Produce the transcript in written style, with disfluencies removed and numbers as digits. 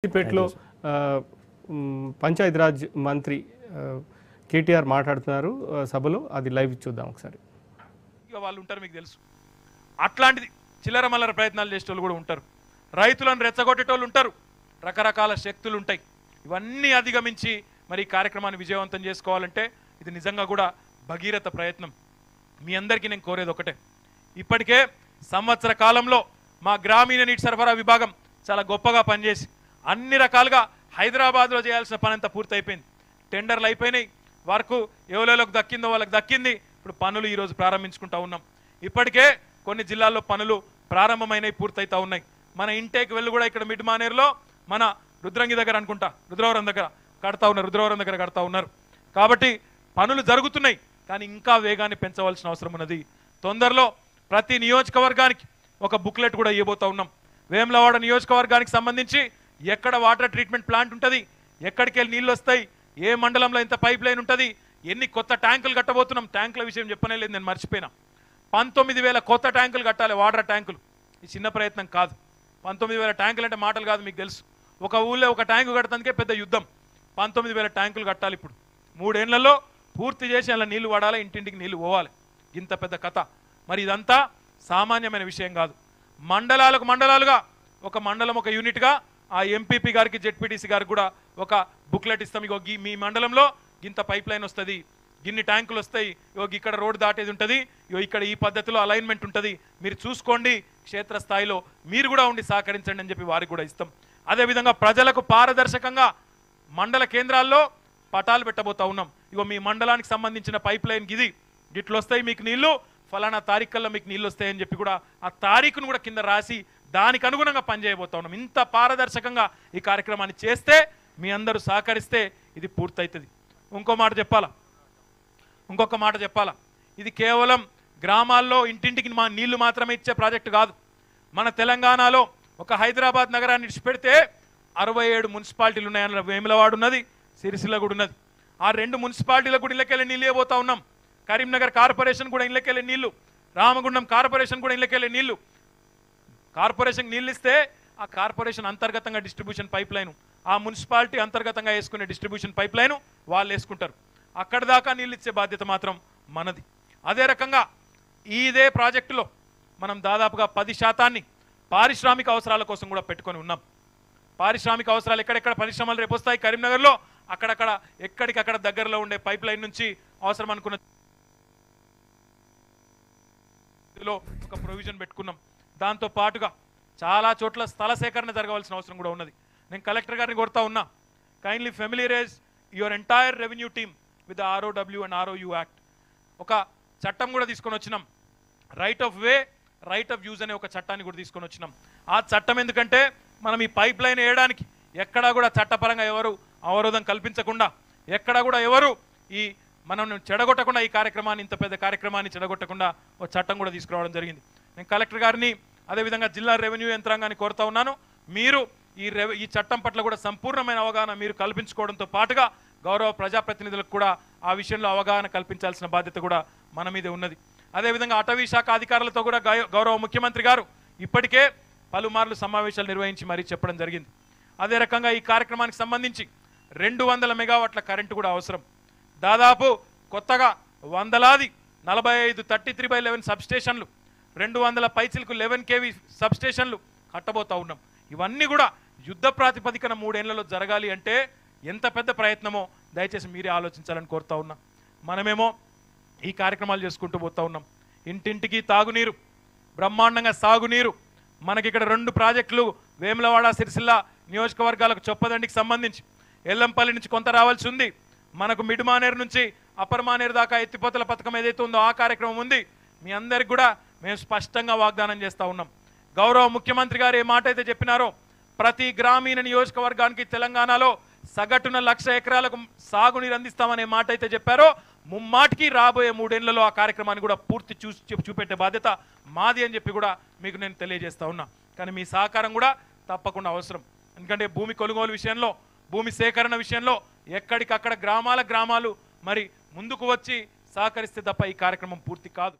సిద్దిపేటలో పంచాయతీరాజ్ మంత్రి కేటీఆర్ మాట్లాడుతున్నారు సభలో. అది లైవ్ చూద్దాం ఒకసారి. వాళ్ళు ఉంటారు, మీకు తెలుసు. అట్లాంటిది చిల్లర మల్లర ప్రయత్నాలు చేసేటోళ్ళు కూడా ఉంటారు, రైతులను రెచ్చగొట్టేటోళ్ళు ఉంటారు, రకరకాల శక్తులు ఉంటాయి. ఇవన్నీ అధిగమించి మరి ఈ కార్యక్రమాన్ని విజయవంతం చేసుకోవాలంటే ఇది నిజంగా కూడా భగీరథ ప్రయత్నం. మీ అందరికీ నేను కోరేది ఒకటే, ఇప్పటికే సంవత్సర కాలంలో మా గ్రామీణ నీటి సరఫరా విభాగం చాలా గొప్పగా పనిచేసి అన్ని రకాలుగా హైదరాబాద్లో చేయాల్సిన పని అంతా పూర్తయిపోయింది. టెండర్లు అయిపోయినాయి, వర్క్ ఎవరెవరికి దక్కిందో వాళ్ళకి దక్కింది. ఇప్పుడు పనులు ఈరోజు ప్రారంభించుకుంటా ఉన్నాం. ఇప్పటికే కొన్ని జిల్లాల్లో పనులు ప్రారంభమైనవి, పూర్తయితా ఉన్నాయి. మన ఇంటేక్ వెళ్ళు కూడా ఇక్కడ మిడ్ మానేరులో మన రుద్రంగి దగ్గర అనుకుంటా, రుద్రవరం దగ్గర కడతా ఉన్నారు, రుద్రవరం దగ్గర కడతా ఉన్నారు. కాబట్టి పనులు జరుగుతున్నాయి, కానీ ఇంకా వేగాన్ని పెంచవలసిన అవసరం ఉన్నది. తొందరలో ప్రతి నియోజకవర్గానికి ఒక బుక్లెట్ కూడా ఇవ్వబోతా ఉన్నాం. వేములవాడ నియోజకవర్గానికి సంబంధించి ఎక్కడ వాటర్ ట్రీట్మెంట్ ప్లాంట్ ఉంటుంది, ఎక్కడికి వెళ్ళి నీళ్ళు వస్తాయి, ఏ మండలంలో ఎంత పైప్ లైన్ ఉంటుంది, ఎన్ని కొత్త ట్యాంకులు కట్టబోతున్నాం. ట్యాంకుల విషయం చెప్పనే లేదు, నేను మర్చిపోయినా. 19,000 కొత్త ట్యాంకులు కట్టాలి, వాటర్ ట్యాంకులు. ఈ చిన్న ప్రయత్నం కాదు. 19,000 ట్యాంకులు అంటే మాటలు కాదు, మీకు తెలుసు. ఒక ఊళ్ళో ఒక ట్యాంకు కట్టడానికే పెద్ద యుద్ధం. 19,000 ట్యాంకులు కట్టాలి. ఇప్పుడు 3 ఏళ్లలో పూర్తి చేసి అలా నీళ్లు పడాలి, ఇంటింటికి నీళ్లు పోవాలి. ఇంత పెద్ద కథ. మరి ఇదంతా సామాన్యమైన విషయం కాదు. మండలాలకు మండలాలుగా ఒక మండలం ఒక యూనిట్గా ఆ ఎంపీపీ గారికి జెడ్పీటీసీ గారికి కూడా ఒక బుక్లెట్ ఇస్తాం. ఇగో మీ మండలంలో ఇంత పైప్ లైన్ వస్తుంది, ఇన్ని ట్యాంకులు వస్తాయి, ఇగో ఇక్కడ రోడ్డు దాటేది ఉంటుంది, ఇగో ఇక్కడ ఈ పద్ధతిలో అలైన్మెంట్ ఉంటుంది, మీరు చూసుకోండి, క్షేత్రస్థాయిలో మీరు కూడా ఉండి సహకరించండి అని చెప్పి వారికి కూడా ఇస్తాం. అదేవిధంగా ప్రజలకు పారదర్శకంగా మండల కేంద్రాల్లో పటాలు పెట్టబోతా ఉన్నాం. ఇగో మీ మండలానికి సంబంధించిన పైప్ లైన్ గిది, గిట్లు వస్తాయి మీకు నీళ్లు, ఫలానా తారీఖుల్లో మీకు నీళ్ళు వస్తాయని చెప్పి కూడా ఆ తారీఖును కూడా కింద రాసి దానికి అనుగుణంగా పనిచేయబోతా ఉన్నాం. ఇంత పారదర్శకంగా ఈ కార్యక్రమాన్ని చేస్తే, మీ అందరూ సహకరిస్తే ఇది పూర్తవుతుంది. ఇంకొక మాట చెప్పాలా, ఇది కేవలం గ్రామాల్లో ఇంటింటికి నీళ్లు మాత్రమే ఇచ్చే ప్రాజెక్టు కాదు. మన తెలంగాణలో ఒక హైదరాబాద్ నగరాన్ని విడిచిపెడితే 67 మున్సిపాలిటీలు ఉన్నాయన్న వేములవాడ ఉన్నది, సిరిసిల్ల కూడా ఉన్నది. ఆ 2 మున్సిపాలిటీలకు కూడా ఇళ్ళకెళ్ళి నీళ్ళు ఇవ్వబోతా ఉన్నాం. కరీంనగర్ కార్పొరేషన్ కూడా ఇళ్ళకెళ్ళే నీళ్లు, రామగుండం కార్పొరేషన్ కూడా ఇళ్ళకెళ్ళే నీళ్లు. కార్పొరేషన్ నీళ్ళు ఇస్తే ఆ కార్పొరేషన్ అంతర్గతంగా డిస్ట్రిబ్యూషన్ పైప్ లైన్, ఆ మున్సిపాలిటీ అంతర్గతంగా వేసుకునే డిస్ట్రిబ్యూషన్ పైప్ లైన్ వాళ్ళు వేసుకుంటారు. అక్కడ దాకా నీళ్ళు ఇచ్చే బాధ్యత మాత్రం మనది. అదే రకంగా ఇదే ప్రాజెక్టులో మనం దాదాపుగా 10% పారిశ్రామిక అవసరాల కోసం కూడా పెట్టుకొని ఉన్నాం. పారిశ్రామిక అవసరాలు ఎక్కడెక్కడ పరిశ్రమలు రేపు వస్తాయి కరీంనగర్లో, అక్కడక్కడ ఎక్కడికక్కడ దగ్గరలో ఉండే పైప్ లైన్ నుంచి అవసరం అనుకున్న ఒక ప్రొవిజన్ పెట్టుకున్నాం. దాంతో పాటుగా చాలా చోట్ల స్థల సేకరణ జరగవలసిన అవసరం కూడా ఉన్నది. నేను కలెక్టర్ గారిని కోరుతా ఉన్నా, kindly familiarise your entire revenue team with ROW and ROU act. ఒక చట్టం కూడా తీసుకొని వచ్చినాం, right of way right of use అనే ఒక చట్టాన్ని కూడా తీసుకొని వచ్చినాం. ఆ చట్టం ఎందుకంటే మనం ఈ పైప్ లైన్ వేయడానికి ఎక్కడా కూడా చట్టపరంగా ఎవరు అవరోధం కల్పించకుండా, ఎక్కడా కూడా ఎవరు ఈ మనం చెడగొట్టకుండా, ఈ కార్యక్రమాన్ని ఇంత పెద్ద కార్యక్రమాన్ని చెడగొట్టకుండా ఒక చట్టం కూడా తీసుకురావడం జరిగింది. నేను కలెక్టర్ గారిని అదేవిధంగా జిల్లా రెవెన్యూ యంత్రాంగాన్ని కోరుతా ఉన్నాను, మీరు ఈ చట్టం పట్ల కూడా సంపూర్ణమైన అవగాహన మీరు కల్పించుకోవడంతో పాటుగా గౌరవ ప్రజాప్రతినిధులకు కూడా ఆ విషయంలో అవగాహన కల్పించాల్సిన బాధ్యత కూడా మన మీదే ఉన్నది. అదేవిధంగా అటవీ శాఖ అధికారులతో కూడా గౌరవ ముఖ్యమంత్రి గారు ఇప్పటికే పలుమార్లు సమావేశాలు నిర్వహించి మరీ చెప్పడం జరిగింది. అదే రకంగా ఈ కార్యక్రమానికి సంబంధించి 200 మెగావాట్ల కరెంటు కూడా అవసరం. దాదాపు కొత్తగా వందలాది 45 33/11 సబ్స్టేషన్లు, 200 పైచిలకు 11 kV సబ్స్టేషన్లు కట్టబోతా ఉన్నాం. ఇవన్నీ కూడా యుద్ధ ప్రాతిపదికన 3 ఏళ్లలో జరగాలి అంటే ఎంత పెద్ద ప్రయత్నమో దయచేసి మీరే ఆలోచించాలని కోరుతా ఉన్నా. మనమేమో ఈ కార్యక్రమాలు చేసుకుంటూ పోతా ఉన్నాం. ఇంటింటికి తాగునీరు, బ్రహ్మాండంగా సాగునీరు. మనకి ఇక్కడ 2 ప్రాజెక్టులు వేములవాడ సిరిసిల్ల నియోజకవర్గాలకు చొప్పదండికి సంబంధించి ఎల్లంపల్లి నుంచి కొంత రావాల్సి ఉంది. మనకు మిడ్ మానేరు నుంచి అప్పర్ మానేరు దాకా ఎత్తిపోతల పథకం ఏదైతే ఉందో ఆ కార్యక్రమం ఉంది. మీ అందరికి కూడా మేము స్పష్టంగా వాగ్దానం చేస్తూ ఉన్నాం. గౌరవ ముఖ్యమంత్రి గారు ఏ మాట అయితే చెప్పినారో, ప్రతి గ్రామీణ నియోజకవర్గానికి తెలంగాణలో సగటున 1,00,000 ఎకరాలకు సాగునీరు అందిస్తామనే మాట అయితే చెప్పారో, ముమ్మాటికి రాబోయే 3 ఏళ్లలో ఆ కార్యక్రమాన్ని కూడా పూర్తి చూపెట్టే బాధ్యత మాది అని చెప్పి కూడా మీకు నేను తెలియజేస్తా ఉన్నా. కానీ మీ సహకారం కూడా తప్పకుండా అవసరం. ఎందుకంటే భూమి కొనుగోలు విషయంలో, భూమి సేకరణ విషయంలో ఎక్కడికక్కడ గ్రామాలు మరి ముందుకు వచ్చి సహకరిస్తే తప్ప ఈ కార్యక్రమం పూర్తి కాదు.